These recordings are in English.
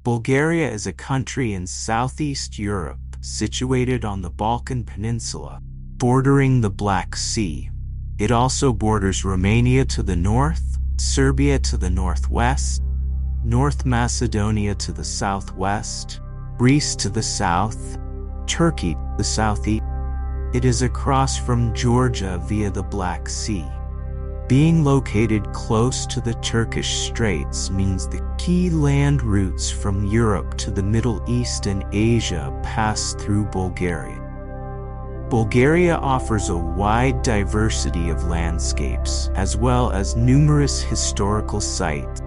Bulgaria is a country in southeast Europe, situated on the Balkan Peninsula, bordering the Black Sea. It also borders Romania to the north, Serbia to the northwest, North Macedonia to the southwest, Greece to the south, Turkey to the southeast. It is across from Georgia via the Black Sea. Being located close to the Turkish Straits means the key land routes from Europe to the Middle East and Asia pass through Bulgaria. Bulgaria offers a wide diversity of landscapes, as well as numerous historical sites,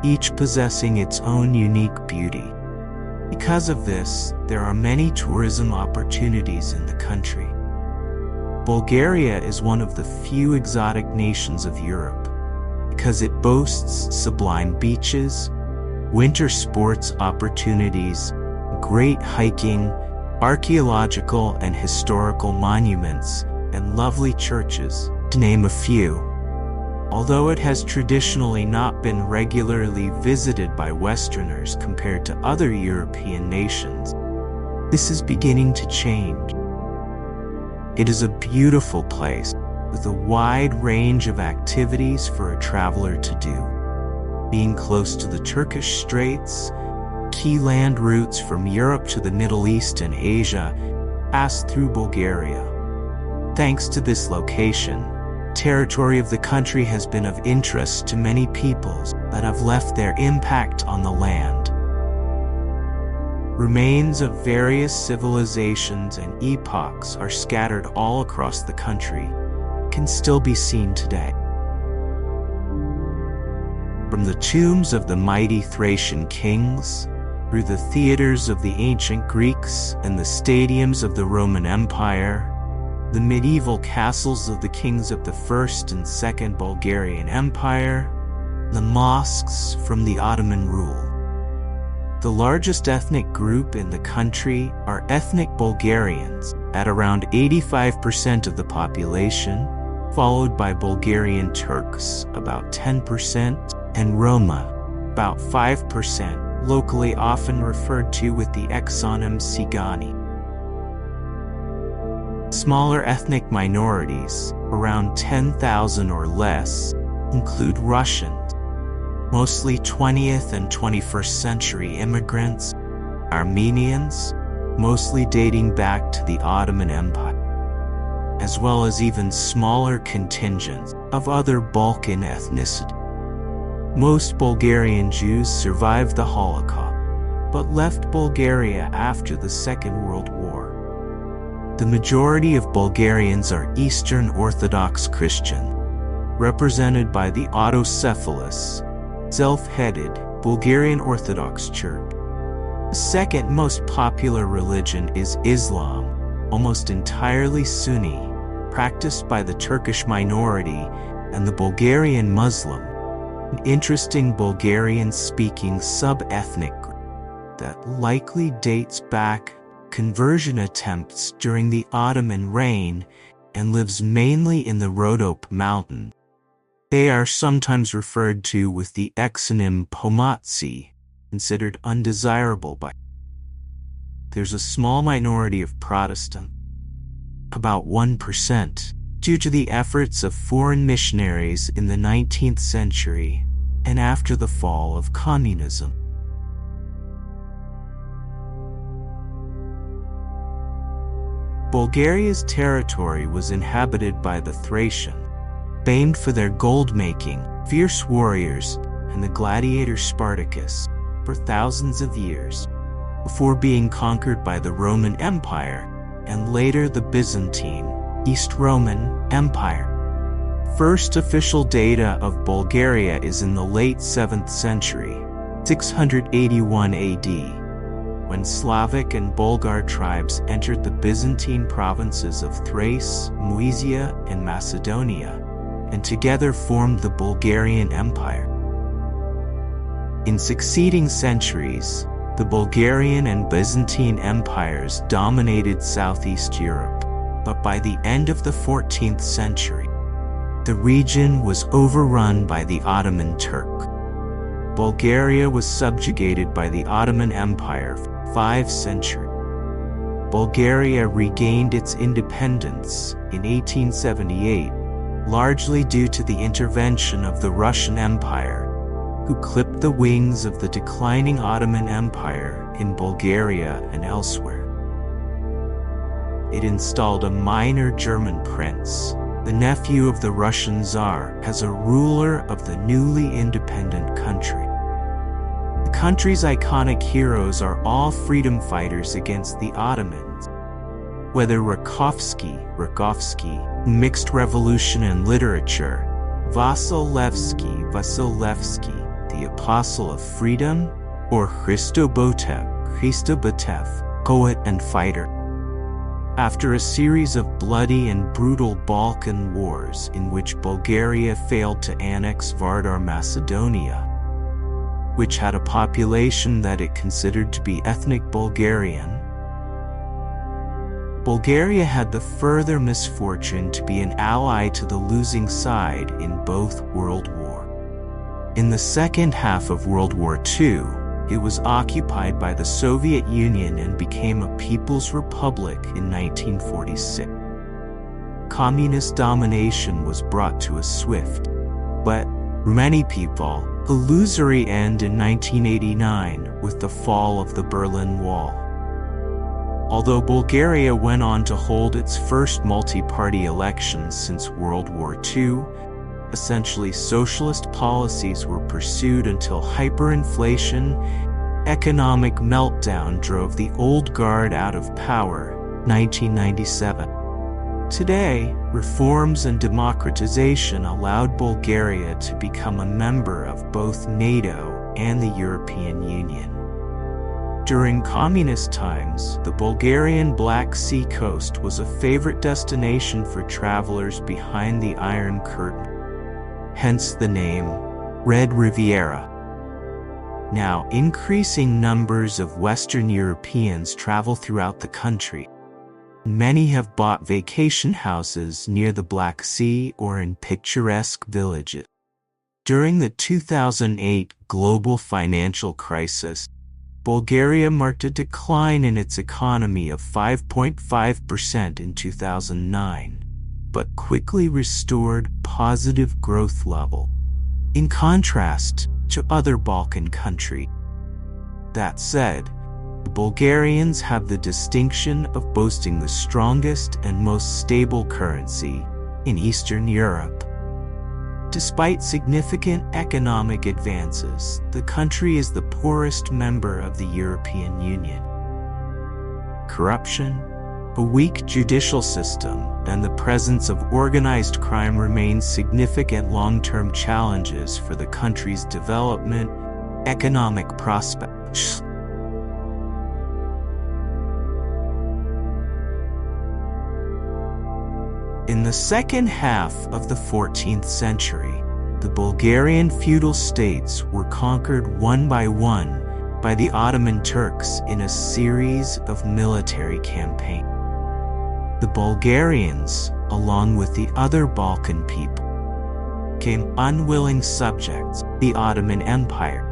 each possessing its own unique beauty. Because of this, there are many tourism opportunities in the country. Bulgaria is one of the few exotic nations of Europe, because it boasts sublime beaches, winter sports opportunities, great hiking, archaeological and historical monuments, and lovely churches, to name a few. Although it has traditionally not been regularly visited by Westerners compared to other European nations, this is beginning to change. It is a beautiful place, with a wide range of activities for a traveler to do. Being close to the Turkish Straits, key land routes from Europe to the Middle East and Asia pass through Bulgaria. Thanks to this location, territory of the country has been of interest to many peoples that have left their impact on the land. Remains of various civilizations and epochs are scattered all across the country, can still be seen today. From the tombs of the mighty Thracian kings, through the theaters of the ancient Greeks and the stadiums of the Roman Empire, the medieval castles of the kings of the First and Second Bulgarian Empire, the mosques from the Ottoman rule. The largest ethnic group in the country are ethnic Bulgarians, at around 85% of the population, followed by Bulgarian Turks, about 10%, and Roma, about 5%, locally often referred to with the exonym Tsigani. Smaller ethnic minorities, around 10,000 or less, include Russians, mostly 20th and 21st century immigrants, Armenians, mostly dating back to the Ottoman Empire, as well as even smaller contingents of other Balkan ethnicity. Most Bulgarian Jews survived the Holocaust, but left Bulgaria after the Second World War. The majority of Bulgarians are Eastern Orthodox Christian, represented by the autocephalous, self-headed Bulgarian Orthodox Church. The second most popular religion is Islam, almost entirely Sunni, practiced by the Turkish minority and the Bulgarian Muslim, an interesting Bulgarian-speaking sub-ethnic group that likely dates back conversion attempts during the Ottoman reign and lives mainly in the Rhodope Mountains. They are sometimes referred to with the exonym Pomotsi, considered undesirable by. There's a small minority of Protestant, about 1%, due to the efforts of foreign missionaries in the 19th century and after the fall of communism. Bulgaria's territory was inhabited by the Thracian, famed for their gold-making, fierce warriors, and the gladiator Spartacus, for thousands of years, before being conquered by the Roman Empire, and later the Byzantine, East Roman Empire. First official data of Bulgaria is in the late 7th century, 681 AD, when Slavic and Bulgar tribes entered the Byzantine provinces of Thrace, Moesia, and Macedonia, and together formed the Bulgarian Empire. In succeeding centuries, the Bulgarian and Byzantine empires dominated Southeast Europe, but by the end of the 14th century, the region was overrun by the Ottoman Turk. Bulgaria was subjugated by the Ottoman Empire for 5 centuries. Bulgaria regained its independence in 1878, largely due to the intervention of the Russian Empire, who clipped the wings of the declining Ottoman Empire in Bulgaria and elsewhere. It installed a minor German prince, the nephew of the Russian Tsar, as a ruler of the newly independent country. The country's iconic heroes are all freedom fighters against the Ottomans, whether Rakovsky, mixed revolution and literature, Vasilevsky, the apostle of freedom, or Hristo Botev, poet and fighter. After a series of bloody and brutal Balkan wars in which Bulgaria failed to annex Vardar Macedonia, which had a population that it considered to be ethnic Bulgarian, Bulgaria had the further misfortune to be an ally to the losing side in both World War. In the second half of World War II, it was occupied by the Soviet Union and became a People's Republic in 1946. Communist domination was brought to a swift, but, for many people, illusory end in 1989 with the fall of the Berlin Wall. Although Bulgaria went on to hold its first multi-party elections since World War II, essentially socialist policies were pursued until hyperinflation, economic meltdown drove the old guard out of power, 1997. Today, reforms and democratization allowed Bulgaria to become a member of both NATO and the European Union. During communist times, the Bulgarian Black Sea coast was a favorite destination for travelers behind the Iron Curtain, hence the name Red Riviera. Now, increasing numbers of Western Europeans travel throughout the country. Many have bought vacation houses near the Black Sea or in picturesque villages. During the 2008 global financial crisis, Bulgaria marked a decline in its economy of 5.5% in 2009, but quickly restored positive growth level, in contrast to other Balkan countries. That said, the Bulgarians have the distinction of boasting the strongest and most stable currency in Eastern Europe. Despite significant economic advances, the country is the poorest member of the European Union. Corruption, a weak judicial system, and the presence of organized crime remain significant long-term challenges for the country's development, economic prospects. In the second half of the 14th century, the Bulgarian feudal states were conquered one by the Ottoman Turks in a series of military campaigns. The Bulgarians, along with the other Balkan people, became unwilling subjects of the Ottoman Empire.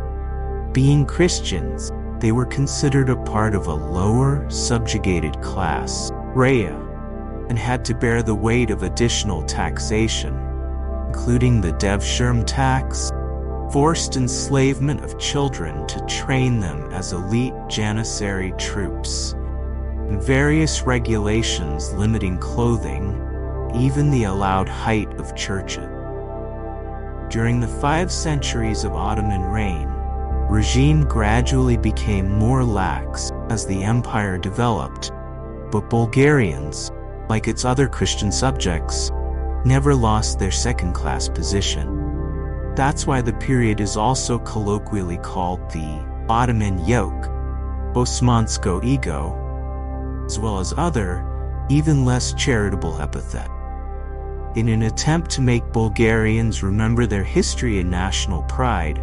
Being Christians, they were considered a part of a lower, subjugated class, Rhea, and had to bear the weight of additional taxation, including the Devshirm tax, forced enslavement of children to train them as elite Janissary troops, and various regulations limiting clothing, even the allowed height of churches. During the 5 centuries of Ottoman reign, regime gradually became more lax as the empire developed, but Bulgarians, like its other Christian subjects, never lost their second-class position. That's why the period is also colloquially called the Ottoman yoke, Osmansko ego, as well as other, even less charitable epithets. In an attempt to make Bulgarians remember their history and national pride,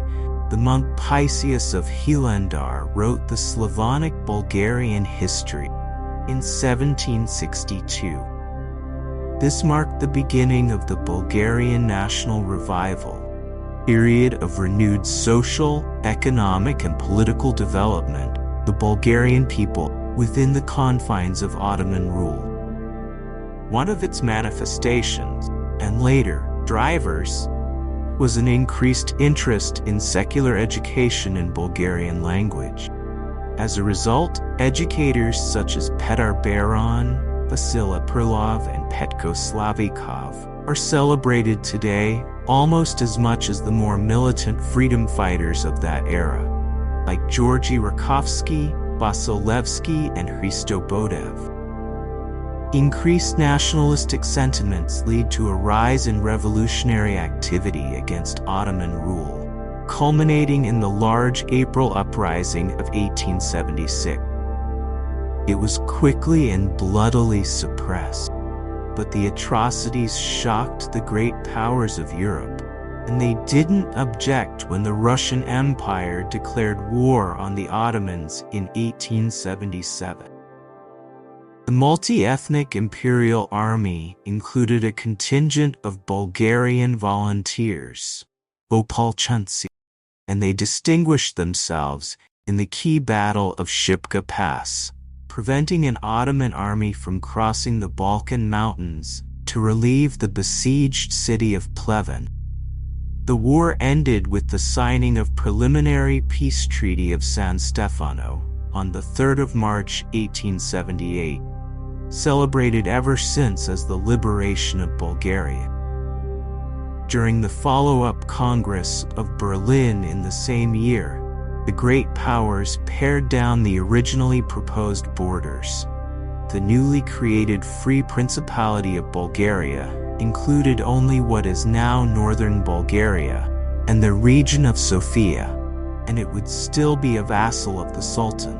the monk Paisius of Hilandar wrote the Slavonic Bulgarian history in 1762. This marked the beginning of the Bulgarian national revival, period of renewed social, economic, and political development, the Bulgarian people within the confines of Ottoman rule. One of its manifestations, and later drivers, was an increased interest in secular education in Bulgarian language. As a result, educators such as Petar Baron, Vasila Perlov, and Petko Slavikov are celebrated today almost as much as the more militant freedom fighters of that era, like Georgy Rakovsky, Vasilevsky, and Hristo Bodev. Increased nationalistic sentiments lead to a rise in revolutionary activity against Ottoman rule, culminating in the large April Uprising of 1876. It was quickly and bloodily suppressed, but the atrocities shocked the great powers of Europe, and they didn't object when the Russian Empire declared war on the Ottomans in 1877. The multi-ethnic imperial army included a contingent of Bulgarian volunteers, Opolchansi, and they distinguished themselves in the key battle of Shipka Pass, preventing an Ottoman army from crossing the Balkan Mountains to relieve the besieged city of Pleven. The war ended with the signing of preliminary peace treaty of San Stefano on the 3rd of March 1878, celebrated ever since as the liberation of Bulgaria. During the follow-up Congress of Berlin in the same year, the great powers pared down the originally proposed borders. The newly created Free Principality of Bulgaria included only what is now northern Bulgaria and the region of Sofia, and it would still be a vassal of the Sultan.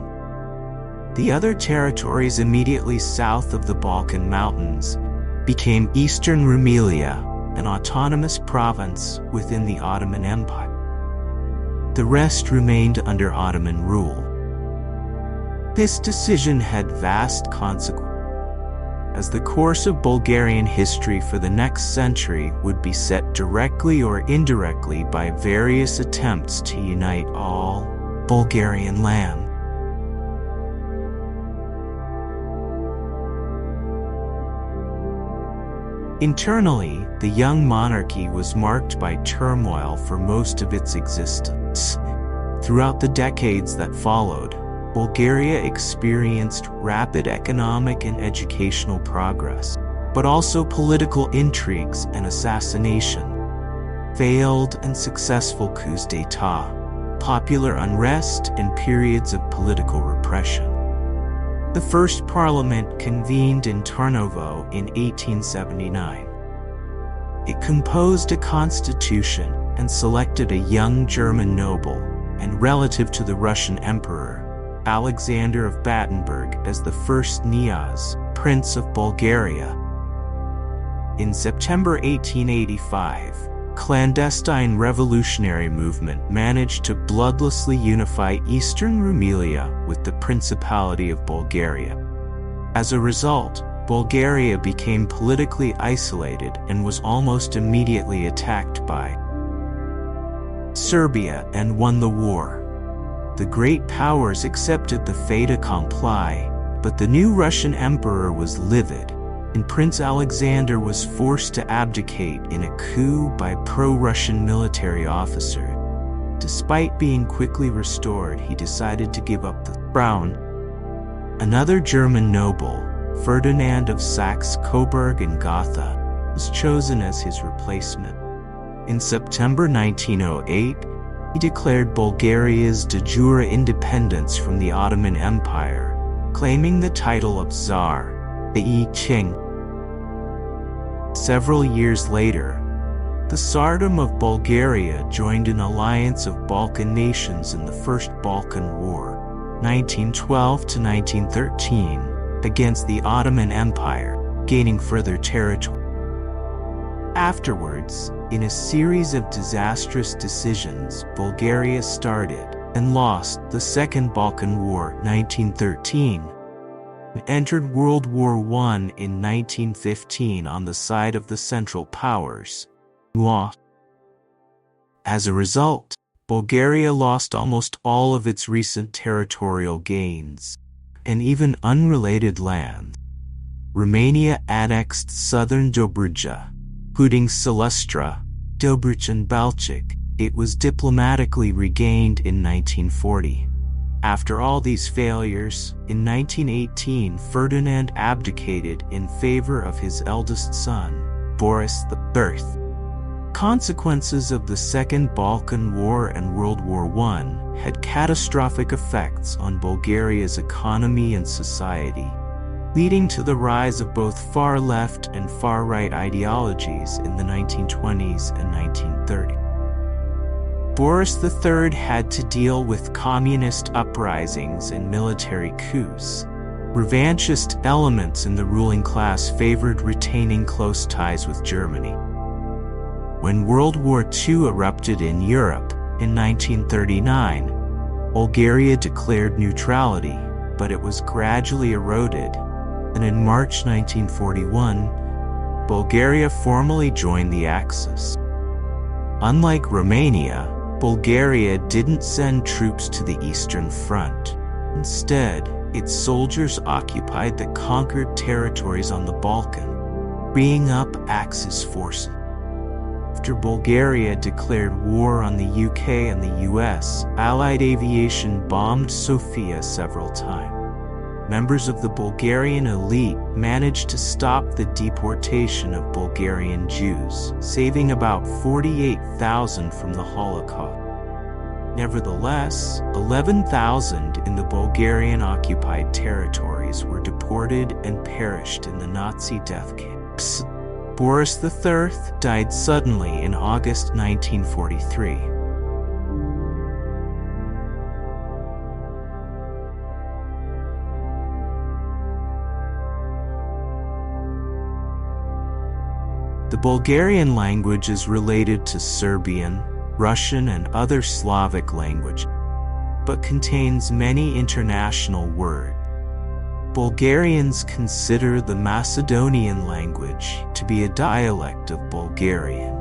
The other territories immediately south of the Balkan Mountains became Eastern Rumelia, an autonomous province within the Ottoman Empire. The rest remained under Ottoman rule. This decision had vast consequences, as the course of Bulgarian history for the next century would be set directly or indirectly by various attempts to unite all Bulgarian land. Internally, the young monarchy was marked by turmoil for most of its existence. Throughout the decades that followed, Bulgaria experienced rapid economic and educational progress, but also political intrigues and assassination, failed and successful coups d'état, popular unrest, and periods of political repression. The first parliament convened in Tarnovo in 1879. It composed a constitution and selected a young German noble and relative to the Russian emperor, Alexander of Battenberg, as the first Knyaz, Prince of Bulgaria. In September 1885, clandestine revolutionary movement managed to bloodlessly unify Eastern Rumelia with the Principality of Bulgaria. As a result, Bulgaria became politically isolated and was almost immediately attacked by Serbia and won the war. The great powers accepted the fait accompli, but the new Russian emperor was livid, and Prince Alexander was forced to abdicate in a coup by pro-Russian military officer. Despite being quickly restored, he decided to give up the crown. Another German noble, Ferdinand of Saxe-Coburg and Gotha, was chosen as his replacement. In September 1908, he declared Bulgaria's de jure independence from the Ottoman Empire, claiming the title of Tsar, i.e. king. Several years later, the Tsardom of Bulgaria joined an alliance of Balkan nations in the First Balkan War, 1912 to 1913, against the Ottoman Empire, gaining further territory. Afterwards, in a series of disastrous decisions, Bulgaria started and lost the Second Balkan War, 1913, and entered World War I in 1915 on the side of the Central Powers, lost. As a result, Bulgaria lost almost all of its recent territorial gains, and even unrelated land. Romania annexed southern Dobruja, including Silistra, Dobrich and Balchik. It was diplomatically regained in 1940. After all these failures, in 1918 Ferdinand abdicated in favor of his eldest son, Boris III. Consequences of the Second Balkan War and World War I had catastrophic effects on Bulgaria's economy and society, leading to the rise of both far-left and far-right ideologies in the 1920s and 1930s. Boris III had to deal with communist uprisings and military coups. Revanchist elements in the ruling class favored retaining close ties with Germany. When World War II erupted in Europe in 1939, Bulgaria declared neutrality, but it was gradually eroded, and in March 1941, Bulgaria formally joined the Axis. Unlike Romania, Bulgaria didn't send troops to the Eastern Front. Instead, its soldiers occupied the conquered territories on the Balkan, freeing up Axis forces. After Bulgaria declared war on the UK and the US, Allied aviation bombed Sofia several times. Members of the Bulgarian elite managed to stop the deportation of Bulgarian Jews, saving about 48,000 from the Holocaust. Nevertheless, 11,000 in the Bulgarian-occupied territories were deported and perished in the Nazi death camps. Boris III died suddenly in August 1943. The Bulgarian language is related to Serbian, Russian, and other Slavic languages, but contains many international words. Bulgarians consider the Macedonian language to be a dialect of Bulgarian.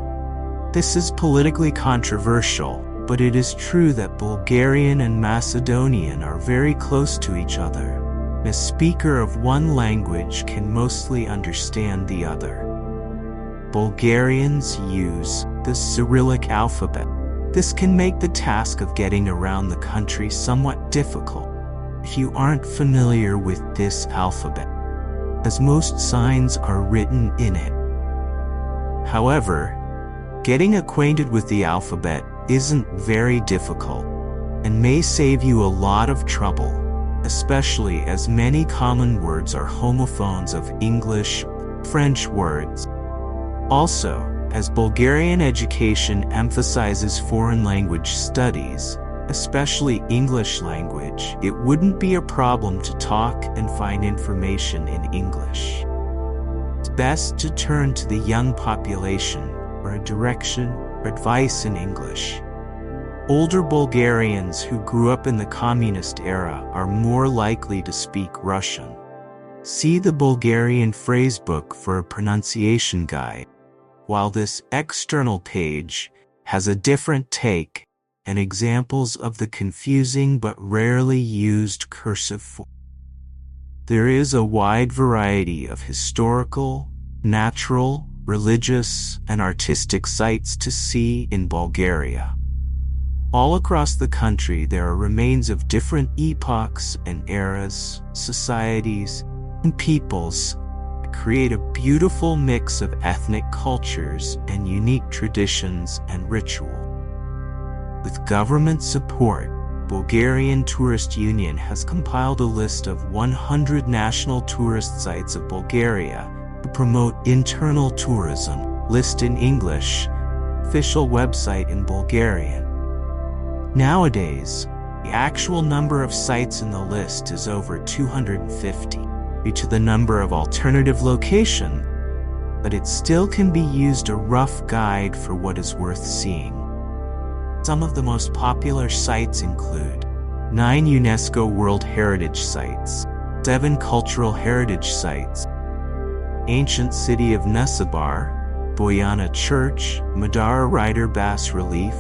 This is politically controversial, but it is true that Bulgarian and Macedonian are very close to each other. A speaker of one language can mostly understand the other. Bulgarians use the Cyrillic alphabet. This can make the task of getting around the country somewhat difficult if you aren't familiar with this alphabet, as most signs are written in it. However, getting acquainted with the alphabet isn't very difficult and may save you a lot of trouble, especially as many common words are homophones of English, French words. Also, as Bulgarian education emphasizes foreign language studies, especially English language, it wouldn't be a problem to talk and find information in English. It's best to turn to the young population for a direction or advice in English. Older Bulgarians who grew up in the communist era are more likely to speak Russian. See the Bulgarian phrasebook for a pronunciation guide, while this external page has a different take and examples of the confusing but rarely used cursive form. There is a wide variety of historical, natural, religious, and artistic sites to see in Bulgaria. All across the country there are remains of different epochs and eras, societies, and peoples that create a beautiful mix of ethnic cultures and unique traditions and rituals. With government support, Bulgarian Tourist Union has compiled a list of 100 national tourist sites of Bulgaria to promote internal tourism. List in English, official website in Bulgarian. Nowadays, the actual number of sites in the list is over 250, due to the number of alternative locations, but it still can be used a rough guide for what is worth seeing. Some of the most popular sites include 9 UNESCO World Heritage Sites, 7 Cultural Heritage Sites, Ancient City of Nusaybur, Bojana Church, Madara Rider bas relief,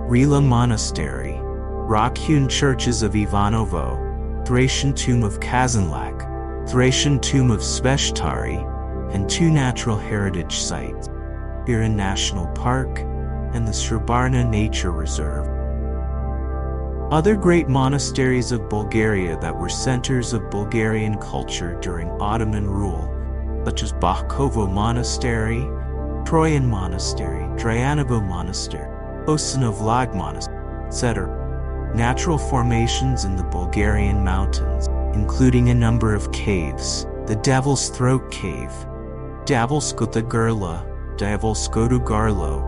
Rila Monastery, rock-hewn churches of Ivanovo, Thracian tomb of Kazanlak, Thracian tomb of Sveshtari, and 2 natural heritage sites, Pirin National Park and the Srebrna Nature Reserve. Other great monasteries of Bulgaria that were centers of Bulgarian culture during Ottoman rule, such as Bakovo Monastery, Troyan Monastery, Drayanovo Monastery, Osanov Monastery, etc. Natural formations in the Bulgarian mountains, including a number of caves, the Devil's Throat Cave, Davolskota Gerla, Davolskotu Garlo,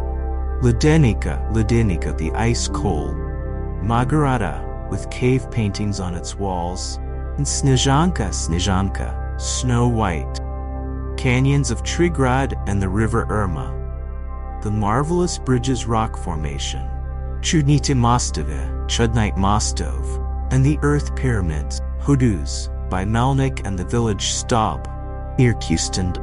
Ledenika the Ice Cold, Magarata, with cave paintings on its walls, and Snezhanka, Snow White, canyons of Trigrad and the river Irma, the marvelous Bridges Rock Formation, Chudnite Mostov, and the Earth Pyramids, Huduz, by Melnik and the village Stab, near Kustend.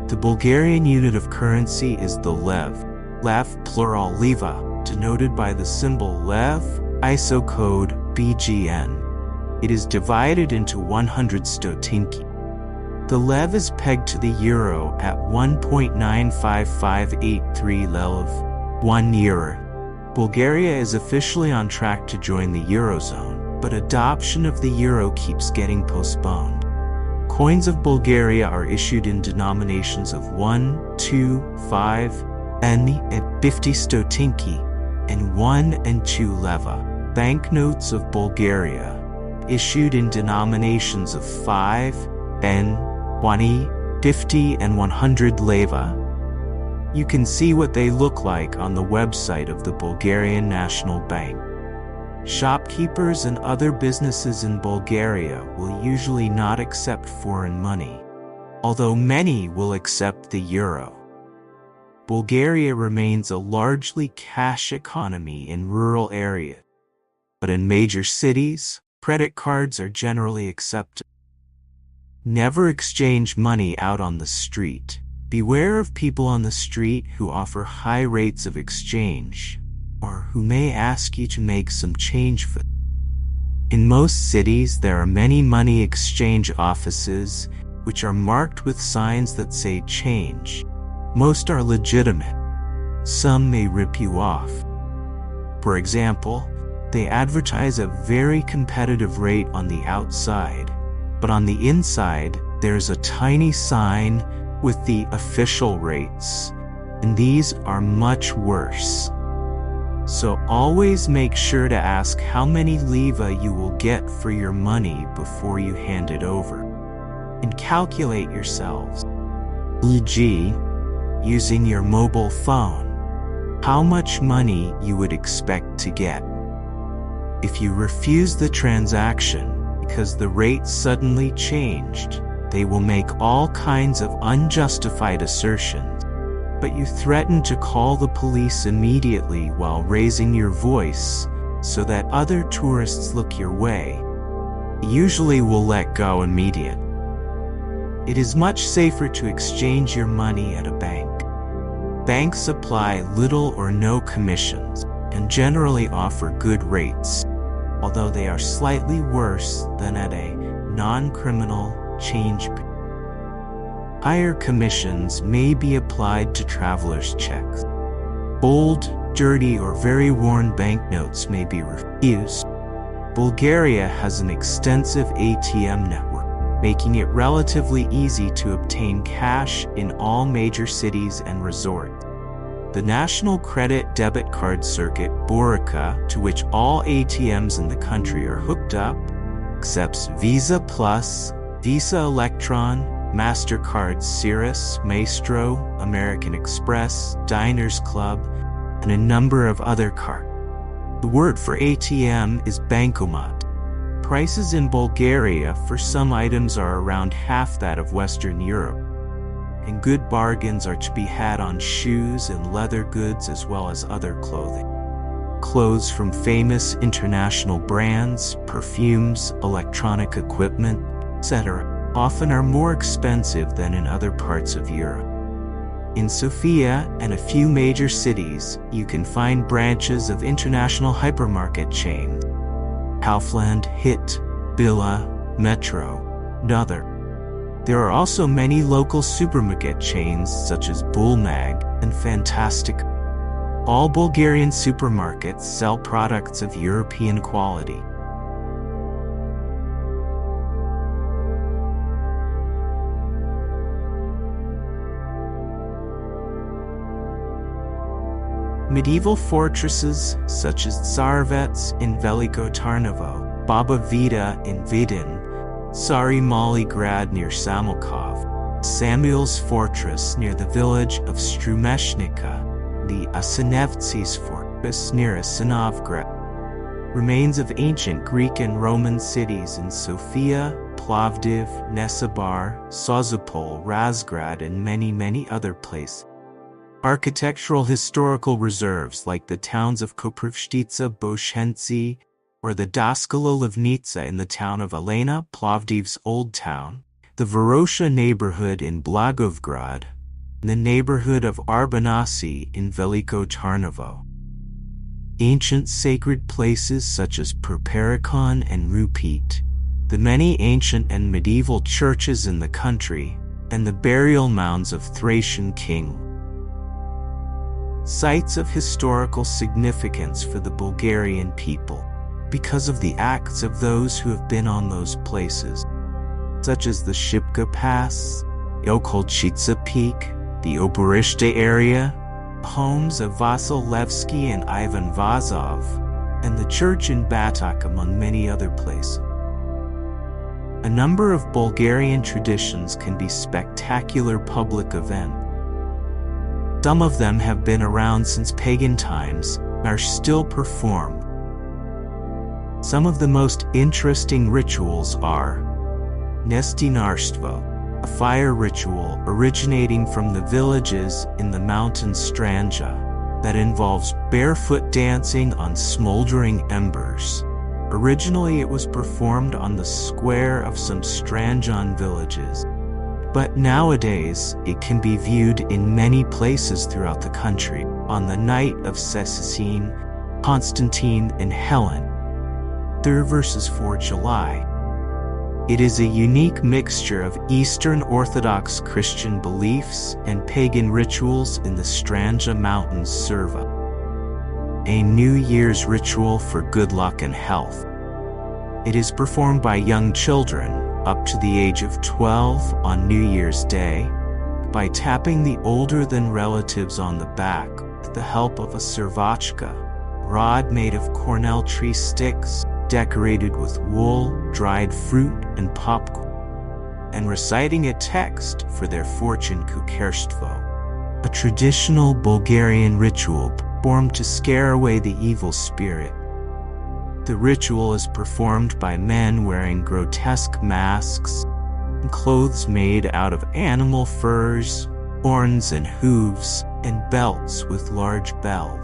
The Bulgarian unit of currency is the lev plural leva, denoted by the symbol lev, ISO code BGN. It is divided into 100 stotinki. The lev is pegged to the euro at 1.95583 lev, 1 euro. Bulgaria is officially on track to join the Eurozone, but adoption of the euro keeps getting postponed. Coins of Bulgaria are issued in denominations of 1, 2, 5, and 50 stotinki, and 1 and 2 leva. Banknotes of Bulgaria, issued in denominations of 5, 10, 20, 50, and 100 leva. You can see what they look like on the website of the Bulgarian National Bank. Shopkeepers and other businesses in Bulgaria will usually not accept foreign money, although many will accept the euro. Bulgaria remains a largely cash economy in rural areas, but in major cities, credit cards are generally accepted. Never exchange money out on the street. Beware of people on the street who offer high rates of exchange, or who may ask you to make some change for them. In most cities, there are many money exchange offices which are marked with signs that say change. Most are legitimate. Some may rip you off. For example, they advertise a very competitive rate on the outside, but on the inside, there's a tiny sign with the official rates, and these are much worse. So always make sure to ask how many leva you will get for your money before you hand it over. And calculate yourselves, e.g., using your mobile phone, how much money you would expect to get. If you refuse the transaction because the rate suddenly changed, they will make all kinds of unjustified assertions, but you threaten to call the police immediately while raising your voice so that other tourists look your way. They usually will let go immediately. It is much safer to exchange your money at a bank. Banks apply little or no commissions and generally offer good rates, although they are slightly worse than at a non-criminal change. Higher commissions may be applied to travelers' checks. Old, dirty, or very worn banknotes may be refused. Bulgaria has an extensive ATM network, making it relatively easy to obtain cash in all major cities and resorts. The National Credit Debit Card Circuit, Borica, to which all ATMs in the country are hooked up, accepts Visa Plus, Visa Electron, MasterCard Cirrus, Maestro, American Express, Diners Club, and a number of other cards. The word for ATM is bankomat. Prices in Bulgaria for some items are around half that of Western Europe, and good bargains are to be had on shoes and leather goods as well as other clothing. Clothes from famous international brands, perfumes, electronic equipment, etc., often are more expensive than in other parts of Europe. In Sofia and a few major cities, you can find branches of international hypermarket chains, Kaufland, Hit, Billa, Metro, and other. There are also many local supermarket chains such as Bulmag and Fantastic. All Bulgarian supermarkets sell products of European quality. Medieval fortresses such as Tsarvets in Veliko Tarnovo, Baba Vita in Vidin, Sari Mali Grad near Samokov, Samuel's Fortress near the village of Strumeshnica, the Asenevtsis Fortress near Asenovgrad. Remains of ancient Greek and Roman cities in Sofia, Plovdiv, Nesebar, Sozopol, Razgrad, and many other places. Architectural historical reserves like the towns of Koprivshtitsa, Boshenci, or the Daskala Livnitsa in the town of Elena, Plovdiv's Old Town, the Vorosha neighborhood in Blagovgrad, and the neighborhood of Arbanasi in Veliko Tarnovo. Ancient sacred places such as Perperikon and Rupit, the many ancient and medieval churches in the country, and the burial mounds of Thracian kings. Sites of historical significance for the Bulgarian people, because of the acts of those who have been on those places, such as the Shipka Pass, Okolchitsa Peak, the Oborishte area, homes of Vasil Levski and Ivan Vazov, and the church in Batak, among many other places. A number of Bulgarian traditions can be spectacular public events. Some of them have been around since pagan times and are still performed. Some of the most interesting rituals are Nestinarstvo, a fire ritual originating from the villages in the mountain Stranja that involves barefoot dancing on smoldering embers. Originally it was performed on the square of some Stranjan villages, but nowadays it can be viewed in many places throughout the country on the night of Cecine, Constantine, and Helen, 3 verses 4 July. It is a unique mixture of Eastern Orthodox Christian beliefs and pagan rituals in the Stranja Mountains Serva. A New Year's ritual for good luck and health. It is performed by young children up to the age of 12 on New Year's Day by tapping the older-than relatives on the back with the help of a servachka, rod made of cornel tree sticks decorated with wool, dried fruit, and popcorn, and reciting a text for their fortune kukerstvo, a traditional Bulgarian ritual performed to scare away the evil spirit. The ritual is performed by men wearing grotesque masks and clothes made out of animal furs, horns and hooves, and belts with large bells.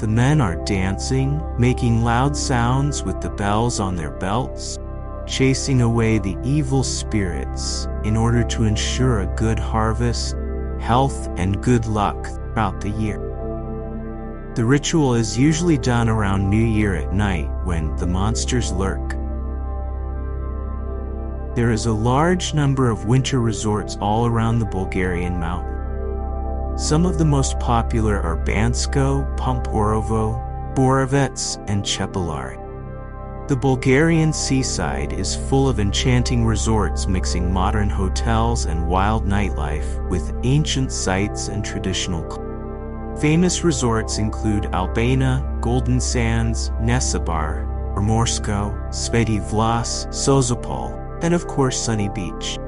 The men are dancing, making loud sounds with the bells on their belts, chasing away the evil spirits in order to ensure a good harvest, health, and good luck throughout the year. The ritual is usually done around New Year at night when the monsters lurk. There is a large number of winter resorts all around the Bulgarian mountain. Some of the most popular are Bansko, Pomporovo, Borovets, and Chepelari. The Bulgarian seaside is full of enchanting resorts mixing modern hotels and wild nightlife with ancient sites and traditional culture. Famous resorts include Albania, Golden Sands, Nesebar, Primorsko, Sveti Vlas, Sozopol, and of course Sunny Beach.